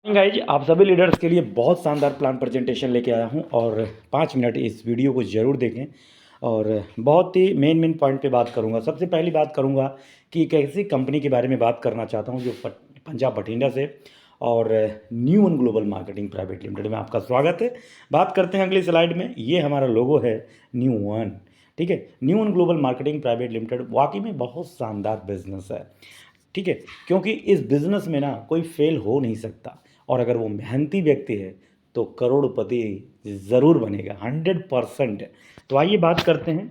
Guys आप सभी leaders के लिए बहुत शानदार प्लान प्रेजेंटेशन लेके आया हूं और 5 मिनट इस वीडियो को ज़रूर देखें और बहुत ही मेन पॉइंट पे बात करूंगा। सबसे पहली बात करूंगा कि एक ऐसी कंपनी के बारे में बात करना चाहता हूं जो पंजाब बठिंडा से और new one global marketing private limited में आपका स्वागत है। बात करते हैं अगली स्लाइड में। ये हमारा लोगो है न्यू वन, ठीक है। New one global marketing private limited वाकई में बहुत शानदार बिजनेस है, ठीक है, क्योंकि इस बिज़नेस में ना कोई फेल हो नहीं सकता और अगर वो मेहनती व्यक्ति है तो करोड़पति ज़रूर बनेगा 100%। तो आइए बात करते हैं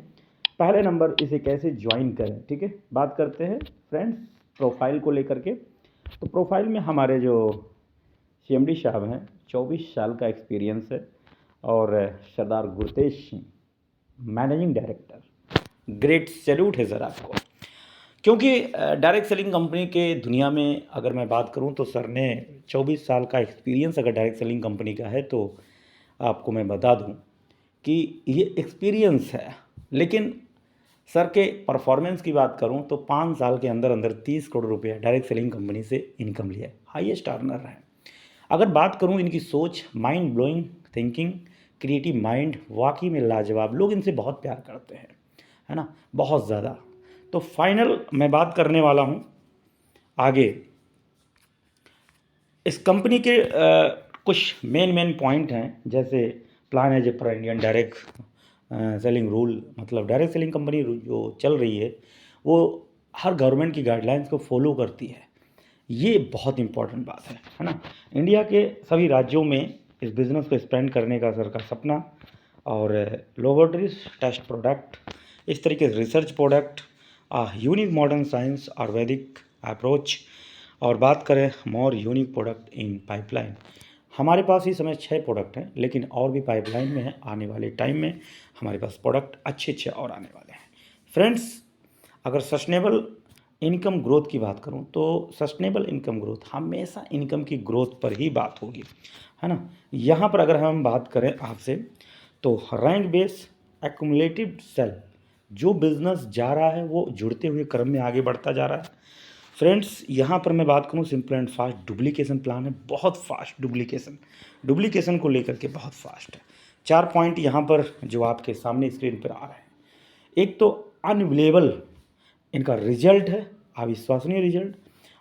पहले नंबर इसे कैसे ज्वाइन करें, ठीक है। बात करते हैं फ्रेंड्स प्रोफाइल को लेकर के। तो प्रोफाइल में हमारे जो सीएमडी साहब हैं 24 साल का एक्सपीरियंस है और Sardar Gurtej Singh managing director, great salute है सर आपको। क्योंकि डायरेक्ट सेलिंग कंपनी के दुनिया में अगर मैं बात करूं तो सर ने 24 साल का एक्सपीरियंस अगर डायरेक्ट सेलिंग कंपनी का है तो आपको मैं बता दूं कि ये एक्सपीरियंस है, लेकिन सर के परफॉर्मेंस की बात करूं तो 5 साल के अंदर अंदर 30 करोड़ रुपया डायरेक्ट सेलिंग कंपनी से इनकम लिया है, हाईएस्ट अर्नर है। अगर बात करूं इनकी सोच, mind blowing thinking, creative mind वाकई में लाजवाब। लोग इनसे बहुत प्यार करते हैं, है ना, बहुत ज़्यादा। तो फाइनल मैं बात करने वाला हूँ आगे इस कंपनी के कुछ मेन पॉइंट हैं, जैसे प्लान एज ए पर इंडियन डायरेक्ट सेलिंग रूल। मतलब डायरेक्ट सेलिंग कंपनी जो चल रही है वो हर गवर्नमेंट की गाइडलाइंस को फॉलो करती है। ये बहुत इंपॉर्टेंट बात है ना। इंडिया के सभी राज्यों में इस बिज़नेस को एक्सपेंड करने का सर का सपना और लेबोरेटरीज टेस्ट प्रोडक्ट, इस तरीके से research product, unique modern science Ayurvedic approach. और बात करें मोर यूनिक प्रोडक्ट इन पाइपलाइन, हमारे पास इस समय 6 प्रोडक्ट हैं, लेकिन और भी पाइपलाइन में है। आने वाले टाइम में हमारे पास प्रोडक्ट अच्छे और आने वाले हैं। फ्रेंड्स, अगर सस्टेनेबल इनकम ग्रोथ की बात करूं तो सस्टेनेबल इनकम ग्रोथ हमेशा इनकम की ग्रोथ पर ही बात होगी, है ना। यहाँ पर अगर हम बात करें आपसे तो रैंक बेस एक्युमुलेटिव सेल, जो बिजनेस जा रहा है वो जुड़ते हुए क्रम में आगे बढ़ता जा रहा है। फ्रेंड्स, यहाँ पर मैं बात करूँ simple and fast duplication plan है, बहुत फास्ट डुप्लीकेशन को लेकर के बहुत फास्ट है। 4 पॉइंट यहाँ पर जो आपके सामने स्क्रीन पर आ रहे हैं। एक तो अनबिलेबल इनका रिजल्ट है, अविश्वसनीय रिजल्ट,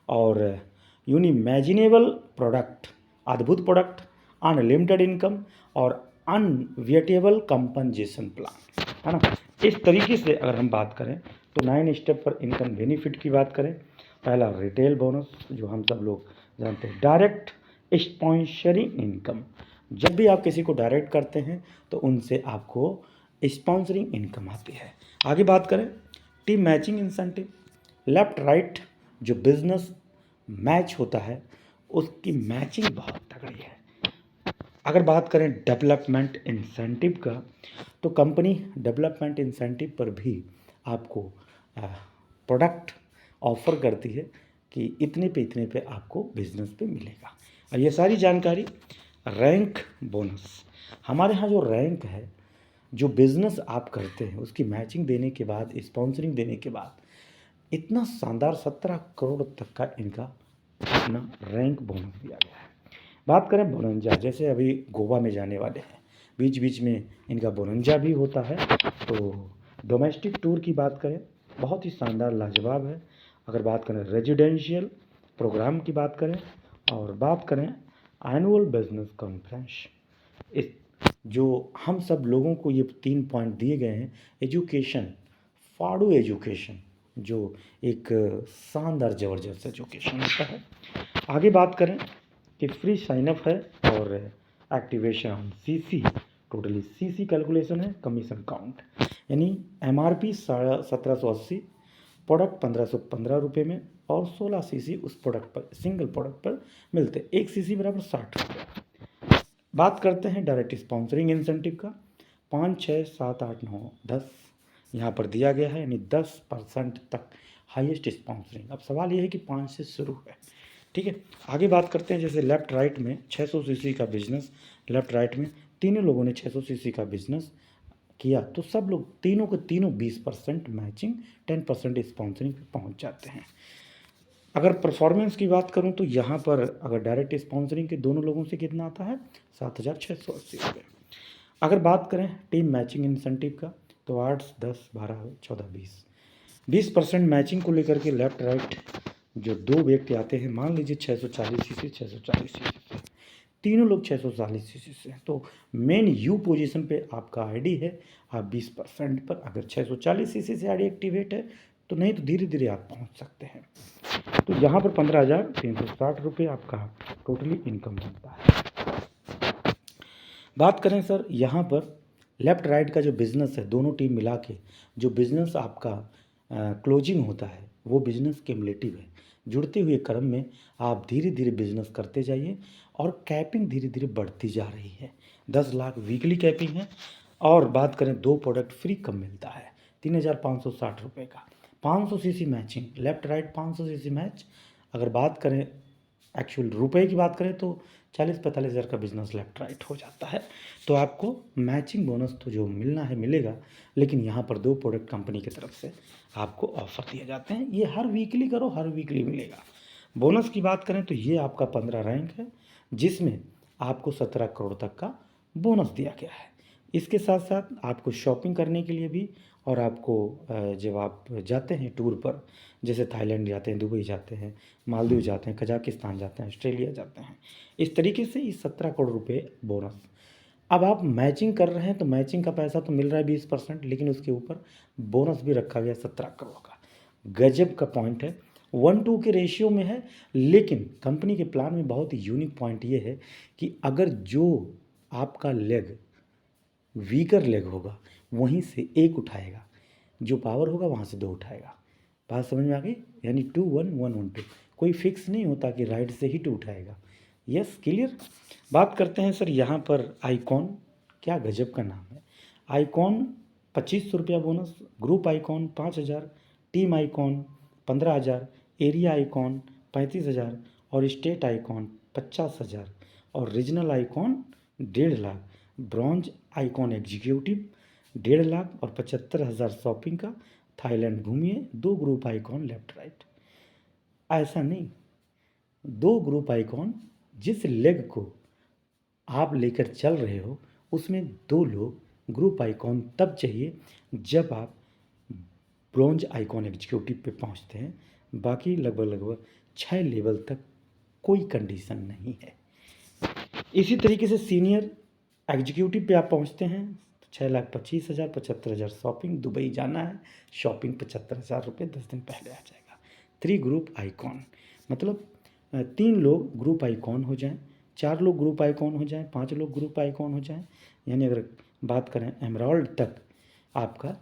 और यूनिमेजिनेबल प्रोडक्ट, अद्भुत प्रोडक्ट, अनलिमिटेड इनकम और अनवेटेबल कंपनसेशन प्लान, है ना। इस तरीके से अगर हम बात करें तो 9 स्टेप पर इनकम बेनिफिट की बात करें। पहला रिटेल बोनस, जो हम सब लोग जानते हैं। डायरेक्ट स्पॉन्सरिंग इनकम, जब भी आप किसी को डायरेक्ट करते हैं तो उनसे आपको स्पॉन्सरिंग इनकम आती है। आगे बात करें team matching incentive, left right जो बिजनेस मैच होता है उसकी मैचिंग बहुत तगड़ी है। अगर बात करें डेवलपमेंट इंसेंटिव का तो कंपनी डेवलपमेंट इंसेंटिव पर भी आपको प्रोडक्ट ऑफर करती है कि इतने पे आपको बिजनेस पे मिलेगा। और ये सारी जानकारी रैंक बोनस, हमारे यहाँ जो रैंक है, जो बिज़नेस आप करते हैं उसकी मैचिंग देने के बाद, स्पॉन्सरिंग देने के बाद इतना शानदार 17 करोड़ तक का इनका अपना रैंक बोनस दिया गया है। बात करें बोनंजा, जैसे अभी गोवा में जाने वाले हैं, बीच बीच में इनका बोनंजा भी होता है। तो डोमेस्टिक टूर की बात करें, बहुत ही शानदार लाजवाब है। अगर बात करें रेजिडेंशियल प्रोग्राम की बात करें और बात करें एनुअल बिजनेस कॉन्फ्रेंस, इस जो हम सब लोगों को ये 3 पॉइंट दिए गए हैं। एजुकेशन, फाड़ू एजुकेशन, जो एक शानदार ज़बरदस्त एजुकेशन होता है। आगे बात करें कि फ्री साइनअप है और activation CC, totally CC calculation है, कमीशन काउंट, यानी एमआरपी 1780, प्रोडक्ट 1515 रुपये में और 16 सीसी उस प्रोडक्ट पर, सिंगल प्रोडक्ट पर मिलते हैं। 1 सीसी बराबर 60 रुपये। बात करते हैं डायरेक्ट स्पॉन्सरिंग इंसेंटिव का, 5, 6, 7, 8, 9, 10 यहाँ पर दिया गया है, यानी 10% तक हाईएस्ट स्पॉन्सरिंग। अब सवाल ये है कि 5 से शुरू है, ठीक है। आगे बात करते हैं जैसे लेफ़्ट राइट में 600 सीसी का बिजनेस, लेफ़्ट राइट में तीनों लोगों ने 600 सीसी का बिजनेस किया तो सब लोग तीनों के तीनों 20% मैचिंग, 10% स्पॉन्सरिंग पे पहुंच जाते हैं। अगर परफॉर्मेंस की बात करूं तो यहाँ पर अगर डायरेक्ट स्पॉन्सरिंग के दोनों लोगों से कितना आता है 7,680 रुपये। अगर बात करें टीम मैचिंग इंसेंटिव का तो 8, 10, 12, 14, 20% मैचिंग को लेकर के लेफ्ट राइट जो दो व्यक्ति आते हैं, मान लीजिए 640 सीसी 640 सीसी से, तीनों लोग 640 सीसी से हैं, तो मेन यू पोजीशन पे आपका आईडी है, आप 20% पर, अगर 640 सीसी से आईडी एक्टिवेट है तो नहीं तो धीरे धीरे आप पहुंच सकते हैं। तो यहाँ पर 15,360 रुपये आपका टोटली इनकम बनता है। बात करें सर यहाँ पर लेफ्ट राइट का जो बिज़नेस है, दोनों टीम मिला के जो बिज़नेस आपका क्लोजिंग होता है वो बिज़नेस क्यूमुलेटिव है। जुड़ते हुए क्रम में आप धीरे धीरे बिज़नेस करते जाइए और कैपिंग धीरे धीरे बढ़ती जा रही है। 10 लाख वीकली कैपिंग है। और बात करें 2 प्रोडक्ट फ्री कब मिलता है, 3,560 रुपये का। 500 CC matching, left right 500 CC match. अगर बात करें एक्चुअल रुपए की बात करें तो 40-45 हज़ार का बिजनेस लेफ्ट राइट हो जाता है। तो आपको मैचिंग बोनस तो जो मिलना है मिलेगा, लेकिन यहाँ पर 2 प्रोडक्ट कंपनी की तरफ से आपको ऑफर दिए जाते हैं। ये हर वीकली करो, हर वीकली मिलेगा। बोनस की बात करें तो ये आपका 15 रैंक है, जिसमें आपको 17 करोड़ तक का बोनस दिया गया है। इसके साथ साथ आपको शॉपिंग करने के लिए भी, और आपको जब आप जाते हैं टूर पर, जैसे थाईलैंड जाते हैं, दुबई जाते हैं, मालदीव जाते हैं, कजाकिस्तान जाते हैं, ऑस्ट्रेलिया जाते हैं, इस तरीके से इस 17 करोड़ रुपये बोनस। अब आप मैचिंग कर रहे हैं तो मैचिंग का पैसा तो मिल रहा है 20%, लेकिन उसके ऊपर बोनस भी रखा गया 17 करोड़ का। गजब का पॉइंट है, 1:2 के रेशियो में है। लेकिन कंपनी के प्लान में बहुत ही यूनिक पॉइंट ये है कि अगर जो आपका लेग वीकर लेग होगा वहीं से एक उठाएगा, जो पावर होगा वहाँ से 2 उठाएगा। बात समझ में आ गई? यानी 2-1-1-1-2, कोई फिक्स नहीं होता कि राइट से ही 2 उठाएगा। Yes, clear. बात करते हैं सर यहाँ पर आइकॉन, क्या गजब का नाम है। आइकॉन 2,500 रुपया bonus, group icon 5,000, team icon 15,000, area icon 35,000 और स्टेट आइकॉन 50,000 और regional icon 1.5 lakh. Bronze icon executive 1.5 lakh और 75,000 शॉपिंग का। थाईलैंड घूमिए। 2 ग्रुप आइकॉन लेफ्ट राइट। ऐसा नहीं, 2 ग्रुप आइकॉन, जिस लेग को आप लेकर चल रहे हो उसमें 2 लोग ग्रुप आइकॉन तब चाहिए जब आप ब्रॉन्ज आइकॉन एग्जीक्यूटिव पे पहुंचते हैं। बाकी लगभग 6 लेवल तक कोई कंडीशन नहीं है। इसी तरीके से सीनियर एग्जीक्यूटिव पे आप पहुंचते हैं तो 6,25,000, 75,000 शॉपिंग, दुबई जाना है, शॉपिंग 75,000 रुपये 10 दिन पहले आ जाएगा। 3 ग्रुप आइकॉन, मतलब 3 लोग ग्रुप आइकॉन हो जाएं, 4 लोग ग्रुप आइकॉन हो जाएं, 5 लोग ग्रुप आइकॉन हो जाएं, यानी अगर बात करें एमराल्ड तक आपका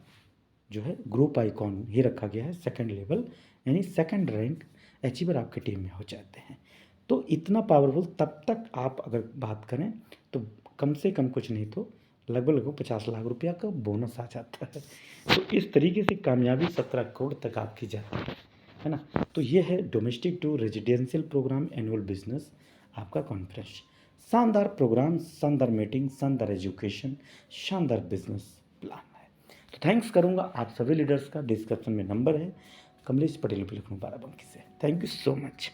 जो है ग्रुप आइकॉन ही रखा गया है, सेकंड लेवल, यानी सेकंड रैंक अचीवर आपकी टीम में हो जाते हैं। तो इतना पावरफुल, तब तक आप अगर बात करें तो कम से कम कुछ नहीं तो लगभग 50 लाख रुपया का बोनस आ जाता है। तो इस तरीके से कामयाबी 17 करोड़ तक आपकी जाती है ना। तो ये है domestic to residential programme annual business आपका कॉन्फ्रेंस। शानदार प्रोग्राम, शानदार मीटिंग, शानदार एजुकेशन, शानदार बिजनेस प्लान है। तो थैंक्स करूँगा आप सभी लीडर्स का। डिस्क्रिप्शन में नंबर है, कमलेश पटेल पे लिखूँ बाराबंकी से। Thank you so much.